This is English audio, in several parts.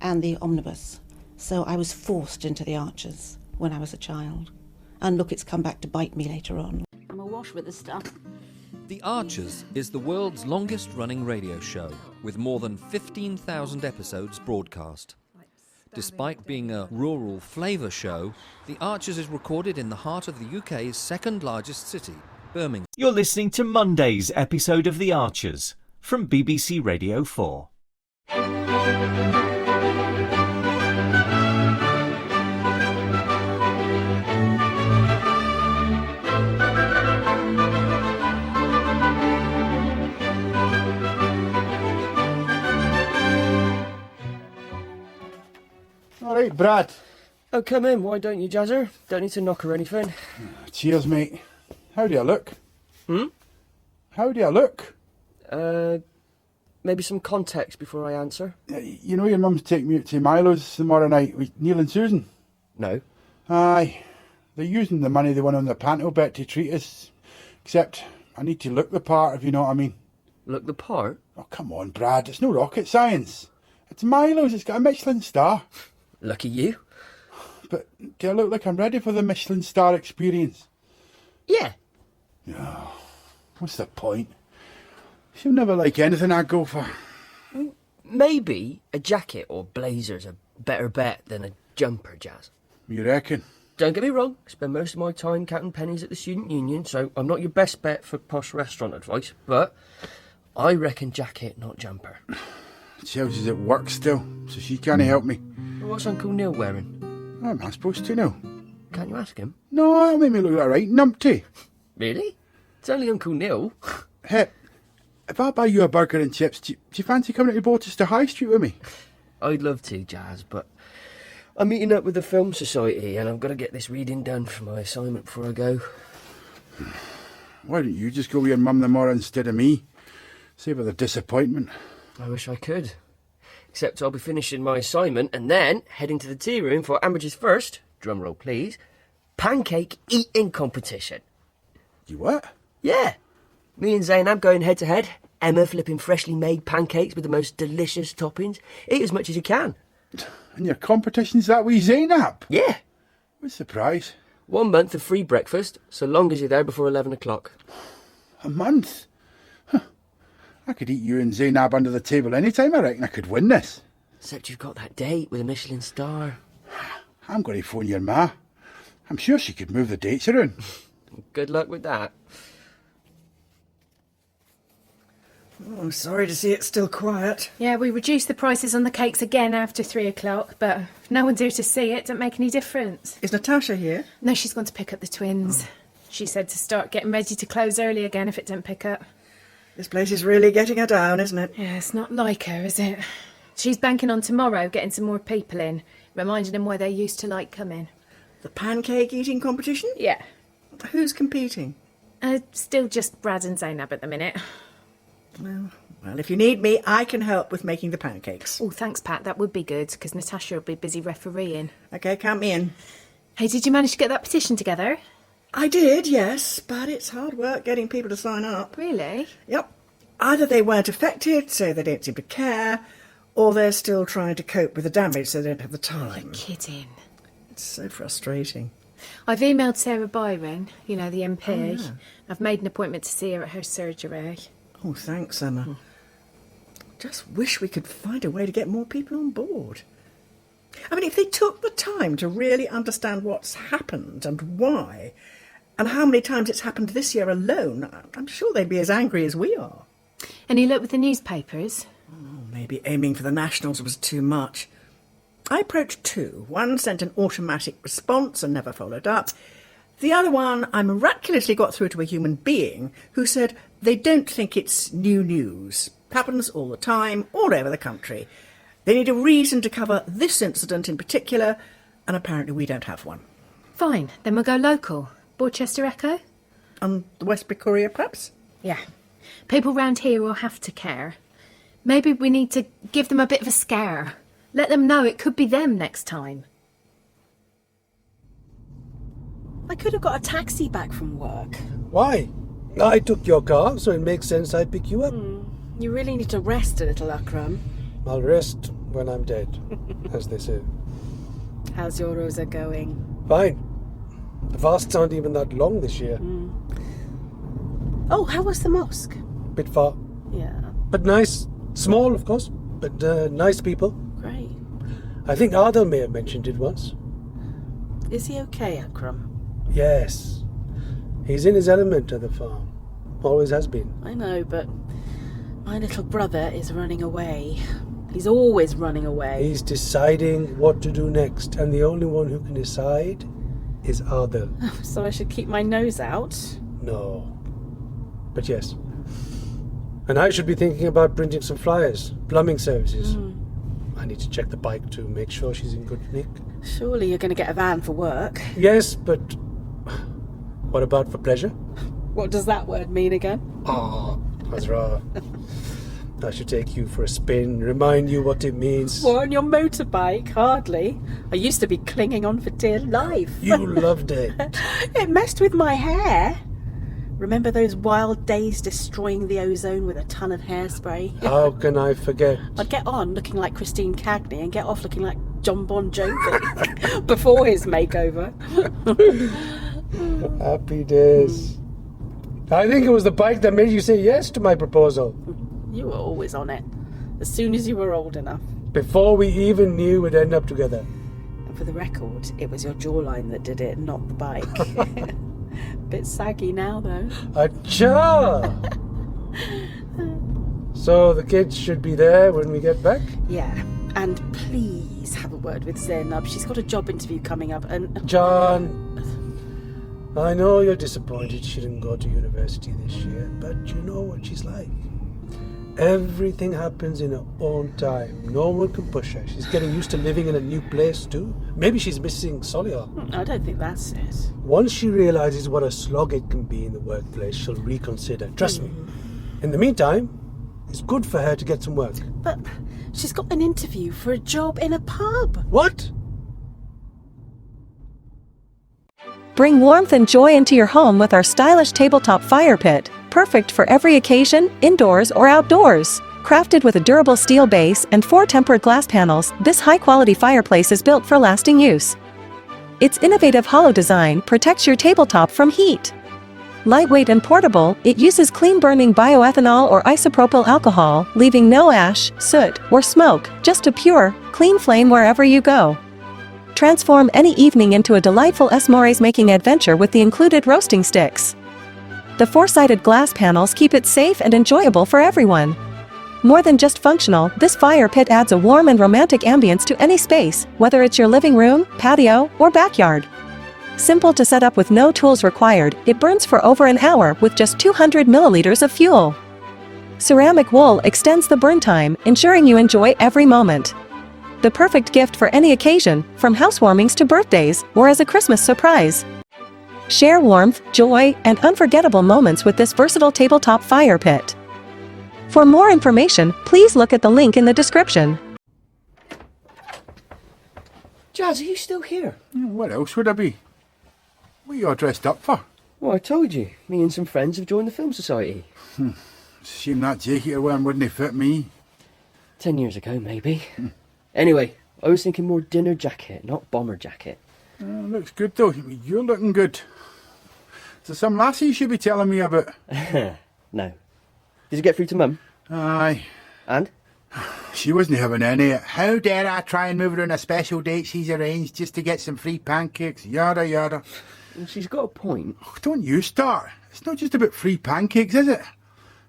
and the omnibus. So I was forced into the Archers when I was a child. And look, it's come back to bite me later on. I'm awash with the stuff. The Archers is the world's longest-running radio show, with more than 15,000 episodes broadcast. Despite being a rural flavour show, The Archers is recorded in the heart of the UK's second-largest city, Birmingham. You're listening to Monday's episode of The Archers from BBC Radio 4. All right, Brad. Oh, come in. Why don't you, Jazzer? Don't need to knock or anything. Cheers, mate. How do I look? How do I look? Maybe some context before I answer. You know your mum's taking me out to Milo's tomorrow night with Neil and Susan? No. Aye. They're using the money they won on the panto bet to treat us. Except I need to look the part, if you know what I mean. Look the part? Oh, come on, Brad. It's no rocket science. It's Milo's. It's got a Michelin star. Lucky you. But do I look like I'm ready for the Michelin star experience? Yeah. Oh, what's the point? She'll never like anything I go for. Maybe a jacket or blazer's a better bet than a jumper, Jazz. You reckon? Don't get me wrong, I spend most of my time counting pennies at the student union, so I'm not your best bet for posh restaurant advice, but I reckon jacket, not jumper. Chelsea's at work still, so she can't help me. What's Uncle Neil wearing? How am I supposed to know? Can't you ask him? No, that'll make me look like a right numpty. Really? It's only Uncle Neil. Hey, if I buy you a burger and chips, do you fancy coming to Borchester High Street with me? I'd love to, Jazz, but I'm meeting up with the Film Society and I've got to get this reading done for my assignment before I go. Why don't you just go with your mum tomorrow instead of me? Save her the disappointment. I wish I could. Except I'll be finishing my assignment and then heading to the tea room for Ambridge's first, drumroll please, pancake eating competition. You what? Yeah. Me and Zainab going head to head. Emma flipping freshly made pancakes with the most delicious toppings. Eat as much as you can. And your competition's that wee Zainab? Yeah. What's the prize? 1 month of free breakfast, so long as you're there before 11 o'clock. A month? Huh. I could eat you and Zainab under the table any time. I reckon I could win this. Except you've got that date with a Michelin star. I'm going to phone your ma. I'm sure she could move the dates around. Good luck with that. Oh, I'm sorry to see it's still quiet. Yeah, we reduced the prices on the cakes again after 3 o'clock, but if no one's here to see it, don't make any difference. Is Natasha here? No, she's gone to pick up the twins. She said to start getting ready to close early again if it don't pick up. This place is really getting her down, isn't it? Yeah, it's not like her, is it? She's banking on tomorrow, getting some more people in, reminding them why they used to like coming. The pancake eating competition? Yeah. Who's competing? Still just Brad and Zainab at the minute. Well, if you need me, I can help with making the pancakes. Oh, thanks, Pat. That would be good, because Natasha will be busy refereeing. OK, count me in. Hey, did you manage to get that petition together? I did, yes, but it's hard work getting people to sign up. Really? Yep. Either they weren't affected, so they don't seem to care, or they're still trying to cope with the damage, so they don't have the time. You're kidding. It's so frustrating. I've emailed Sarah Byron, you know, the MP. Oh, yeah. I've made an appointment to see her at her surgery. Oh, thanks, Emma. Just wish we could find a way to get more people on board. I mean, if they took the time to really understand what's happened and why, and how many times it's happened this year alone, I'm sure they'd be as angry as we are. Any luck with the newspapers? Oh, maybe aiming for the Nationals was too much. I approached 2. One sent an automatic response and never followed up. The other one I miraculously got through to a human being who said they don't think it's new news. Happens all the time, all over the country. They need a reason to cover this incident in particular, and apparently we don't have one. Fine, then we'll go local. Borchester Echo? And the Westbury Courier, perhaps? Yeah. People round here will have to care. Maybe we need to give them a bit of a scare. Let them know it could be them next time. I could have got a taxi back from work. Why? I took your car, so it makes sense I'd pick you up. You really need to rest a little, Akram. I'll rest when I'm dead, as they say. How's your Rosa going? Fine. The fasts aren't even that long this year. Oh, how was the mosque? Bit far. Yeah, But nice. Small, of course, but nice people. great. I think Adil may have mentioned it once. Is he okay, Akram? Yes. He's in his element at the farm. Always has been. I know, but my little brother is running away. He's always running away. He's deciding what to do next, and the only one who can decide is Adil. So I should keep my nose out? No. But yes. And I should be thinking about printing some flyers, plumbing services. I need to check the bike to make sure she's in good nick. Surely you're going to get a van for work. Yes, but what about for pleasure? What does that word mean again? Ah, Azra. I should take you for a spin, remind you what it means. Or on your motorbike? Hardly. I used to be clinging on for dear life. You loved it. It messed with my hair. Remember those wild days destroying the ozone with a ton of hairspray? How can I forget? I'd get on looking like Christine Cagney and get off looking like John Bon Jovi before his makeover. Happy days. I think it was the bike that made you say yes to my proposal. You were always on it, as soon as you were old enough. Before we even knew we'd end up together. And for the record, it was your jawline that did it, not the bike. Bit saggy now, though. Acha! So the kids should be there when we get back? Yeah, and please have a word with Zainab. She's got a job interview coming up, and... John, I know you're disappointed she didn't go to university this year, but you know what she's like. Everything happens in her own time. No one can push her. She's getting used to living in a new place too. Maybe she's missing Solihull. I don't think that's it. Once she realises what a slog it can be in the workplace, she'll reconsider. Trust me. In the meantime, it's good for her to get some work. But she's got an interview for a job in a pub. What? Bring warmth and joy into your home with our stylish tabletop fire pit, perfect for every occasion, indoors or outdoors. Crafted with a durable steel base and 4 tempered glass panels, this high-quality fireplace is built for lasting use. Its innovative hollow design protects your tabletop from heat. Lightweight and portable, it uses clean-burning bioethanol or isopropyl alcohol, leaving no ash, soot, or smoke, just a pure, clean flame wherever you go. Transform any evening into a delightful Smores making adventure with the included roasting sticks. The 4-sided glass panels keep it safe and enjoyable for everyone. More than just functional, this fire pit adds a warm and romantic ambience to any space, whether it's your living room, patio, or backyard. Simple to set up with no tools required, it burns for over an hour with just 200 milliliters of fuel. Ceramic wool extends the burn time, ensuring you enjoy every moment. The perfect gift for any occasion, from housewarmings to birthdays, or as a Christmas surprise. Share warmth, joy, and unforgettable moments with this versatile tabletop fire pit. For more information, please look at the link in the description. Jazz, are you still here? What else would I be? What are you all dressed up for? Well, I told you. Me and some friends have joined the Film Society. It's a shame that jacket you're wearing wouldn't fit me. 10 years ago, maybe. Anyway, I was thinking more dinner jacket, not bomber jacket. Looks good though. You're looking good. Is there some lassie you should be telling me about? No. Did you get through to Mum? Aye. And? She wasn't having any. How dare I try and move her on a special date she's arranged just to get some free pancakes? Yada yada. Well, she's got a point. Oh, don't you start. It's not just about free pancakes, is it?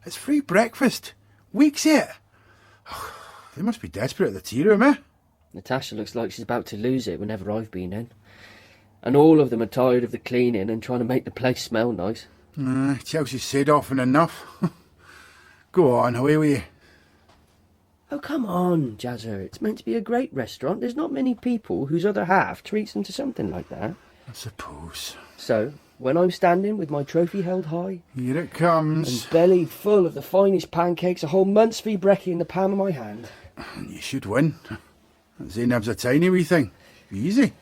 It's free breakfast. Weeks it. Oh, they must be desperate at the tea room, eh? Natasha looks like she's about to lose it whenever I've been in. And all of them are tired of the cleaning and trying to make the place smell nice. Chelsea's said often enough. Go on, away with you. Oh, come on, Jazzer. It's meant to be a great restaurant. There's not many people whose other half treats them to something like that. I suppose. So, when I'm standing with my trophy held high... Here it comes. And belly full of the finest pancakes, a whole month's fee brekkie in the palm of my hand. You should win. Zainab's a tiny wee thing. Easy.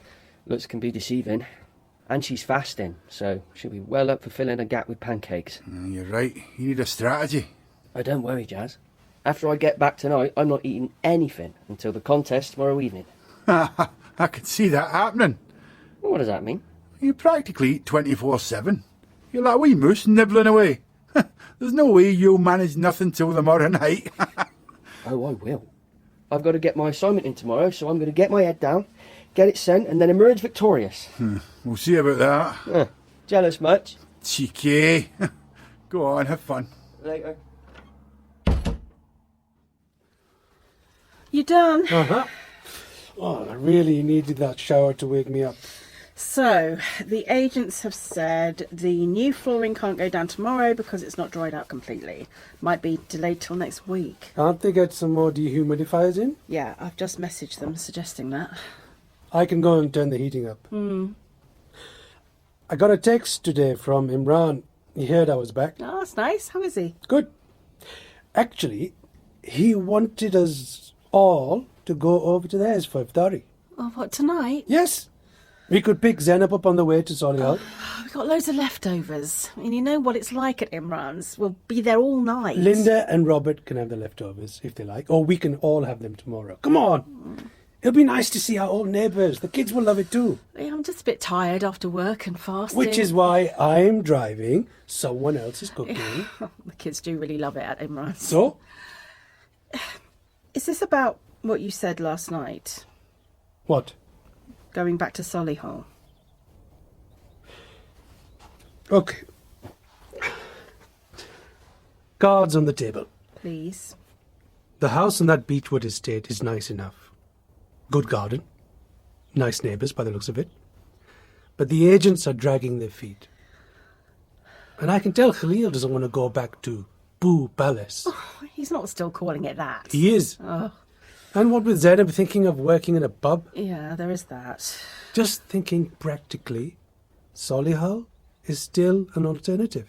Looks can be deceiving. And she's fasting, so she'll be well up for filling a gap with pancakes. You're right. You need a strategy. Oh, don't worry, Jazz. After I get back tonight, I'm not eating anything until the contest tomorrow evening. I can see that happening. What does that mean? You practically eat 24/7. You're like a wee moose nibbling away. There's no way you'll manage nothing till tomorrow night. Oh, I will. I've got to get my assignment in tomorrow, so I'm going to get my head down, get it sent, and then emerge victorious. We'll see about that. Jealous much? Cheeky. Go on, have fun. Later. You done? Uh-huh. Oh, I really needed that shower to wake me up. So, the agents have said the new flooring can't go down tomorrow because it's not dried out completely. Might be delayed till next week. Can't they get some more dehumidifiers in? Yeah, I've just messaged them suggesting that. I can go and turn the heating up. I got a text today from Imran. He heard I was back. Oh, that's nice. How is he? Good. Actually, he wanted us all to go over to theirs for Iftari. Oh, what, tonight? Yes. We could pick Zainab up on the way to Solihull. We've got loads of leftovers. I mean, you know what it's like at Imran's. We'll be there all night. Linda and Robert can have the leftovers if they like, or we can all have them tomorrow. Come on. It'll be nice to see our old neighbours. The kids will love it too. Yeah, I'm just a bit tired after work and fasting. Which is why I'm driving. Someone else is cooking. The kids do really love it at Imran's. So? Is this about what you said last night? What? Going back to Solihull. Okay. Cards on the table. Please. The house on that Beechwood estate is nice enough. Good garden. Nice neighbours by the looks of it. But the agents are dragging their feet. And I can tell Khalil doesn't want to go back to Boo Palace. Oh, he's not still calling it that. He is. Oh. And what with Zainab thinking of working in a pub? Yeah, there is that. Just thinking practically, Solihull is still an alternative.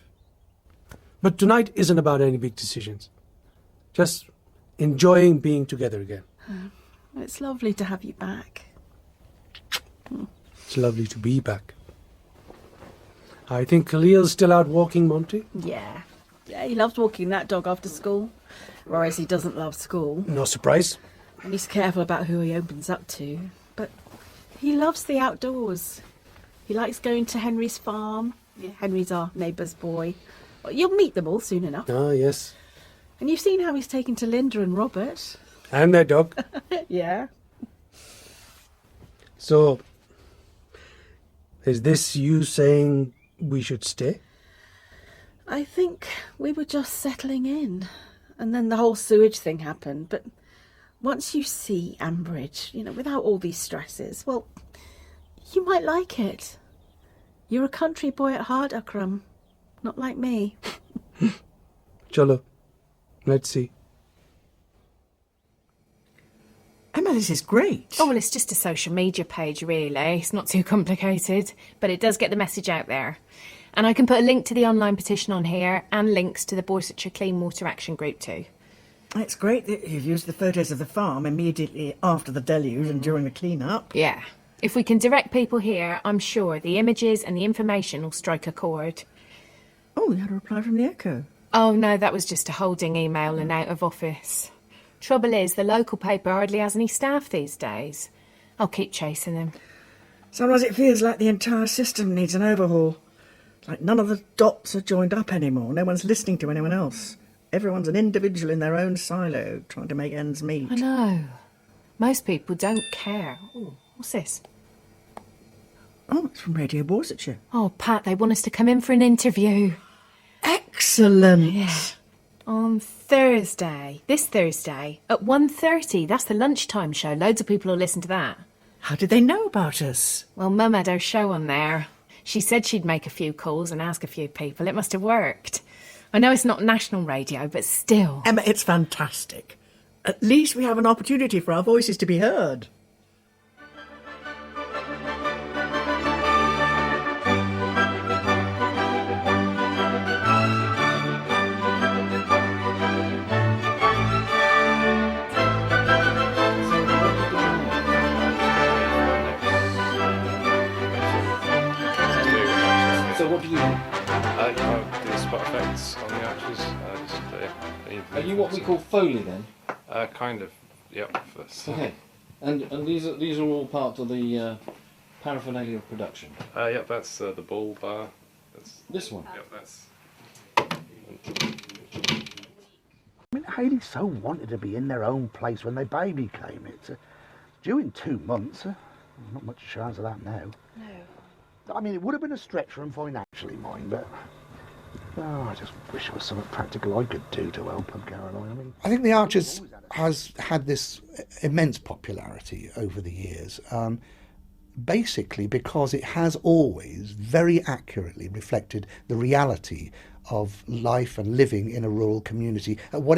But tonight isn't about any big decisions. Just enjoying being together again. It's lovely to have you back. It's lovely to be back. I think Khalil's still out walking, Monty. Yeah. Yeah, he loves walking that dog after school. Whereas he doesn't love school. No surprise. And he's careful about who he opens up to. But he loves the outdoors. He likes going to Henry's farm. Yeah, Henry's our neighbour's boy. Well, you'll meet them all soon enough. Ah, yes. And you've seen how he's taken to Linda and Robert. And their dog. Yeah. So, is this you saying we should stay? I think we were just settling in. And then the whole sewage thing happened. But once you see Ambridge, you know, without all these stresses, well, you might like it. You're a country boy at heart, Akram. Not like me. Chalo. Let's see. Emma, this is great. Oh, well, it's just a social media page, really. It's not too complicated, but it does get the message out there. And I can put a link to the online petition on here and links to the Borsetshire Clean Water Action Group too. It's great that you've used the photos of the farm immediately after the deluge and during the clean-up. Yeah. If we can direct people here, I'm sure the images and the information will strike a chord. Oh, we had a reply from the Echo. Oh, no, that was just a holding email and out of office. Trouble is, the local paper hardly has any staff these days. I'll keep chasing them. Sometimes it feels like the entire system needs an overhaul. Like none of the dots are joined up anymore. No one's listening to anyone else. Everyone's an individual in their own silo, trying to make ends meet. I know. Most people don't care. Ooh, what's this? Oh, it's from Radio Borsetshire. Oh, Pat, they want us to come in for an interview. Excellent. Yeah. On Thursday, this Thursday, at 1:30. That's the lunchtime show. Loads of people will listen to that. How did they know about us? Well, Mum had her show on there. She said she'd make a few calls and ask a few people. It must have worked. I know it's not national radio, but still. Emma, it's fantastic. At least we have an opportunity for our voices to be heard. So what do you do? I do spot effects on the arches. Are you what we call Foley then? Kind of. Yep. Okay. And these are all part of the paraphernalia of production. Yep. That's the bull bar. That's this one. Yep. That's. I mean, Hayley so wanted to be in their own place when their baby came. It's due in 2 months. Not much chance of that now. No. I mean, it would have been a stretch for them financially, mind, but I just wish there was something practical I could do to help them, Caroline. I mean, I think the Archers has had this immense popularity over the years, basically because it has always very accurately reflected the reality of life and living in a rural community at whatever